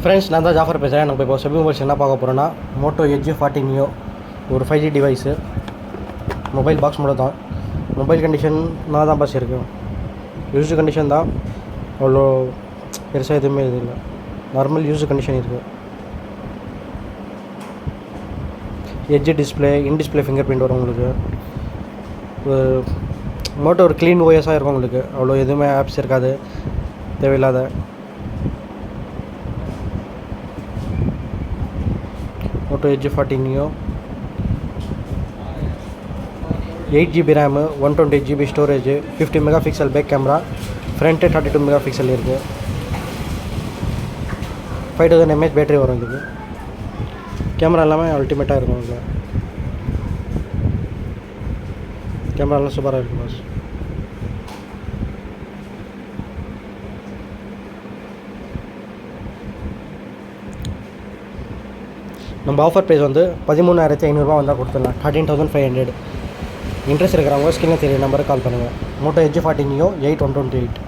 Friends, நான் தான் ஜாஃபர் பேசுகிறேன். நம்ம இப்போ செபி மொபைல்ஸ் என்ன பார்க்க போகிறோன்னா, மோட்டோ எட்ஜ் 40 நியோ ஒரு 5G டிவைஸு. மொபைல் பாக்ஸ் மட்டும் தான். மொபைல் கண்டிஷன் நான் தான் பாஸ் இருக்குது. யூஸ்டு கண்டிஷன் தான், அவ்வளோ பெருசாக எதுவுமே இது இல்லை. நார்மல் யூஸ்டு கண்டிஷன் இருக்குது. Edge display, in display finger print வரும் உங்களுக்கு. மோட்டோ ஒரு க்ளீன் ஓஎஸாக இருக்கும் உங்களுக்கு. அவ்வளோ எதுவுமே ஆப்ஸ் இருக்காது தேவையில்லாத. Moto Edge 40 neo 8GB RAM, 128GB storage, 50 mega pixel back camera, front 32 mega pixel இருக்குது. 5000 mAh பேட்டரி வரும் இதுக்கு. கேமரா எல்லாமே அல்டிமேட்டாக இருக்கும் இதில். கேமராலாம் சூப்பராக இருக்குது பாஸ். நம்ம ஆஃபர் ப்ரைஸ் வந்து 13,500 வந்தால் கொடுத்துடலாம். 13,500. இன்ட்ரெஸ்ட் இருக்கிறவங்க ஸ்கிரீனில் தெரிய நம்பருக்கு கால் பண்ணுங்கள். Moto Edge 40 neo 8128.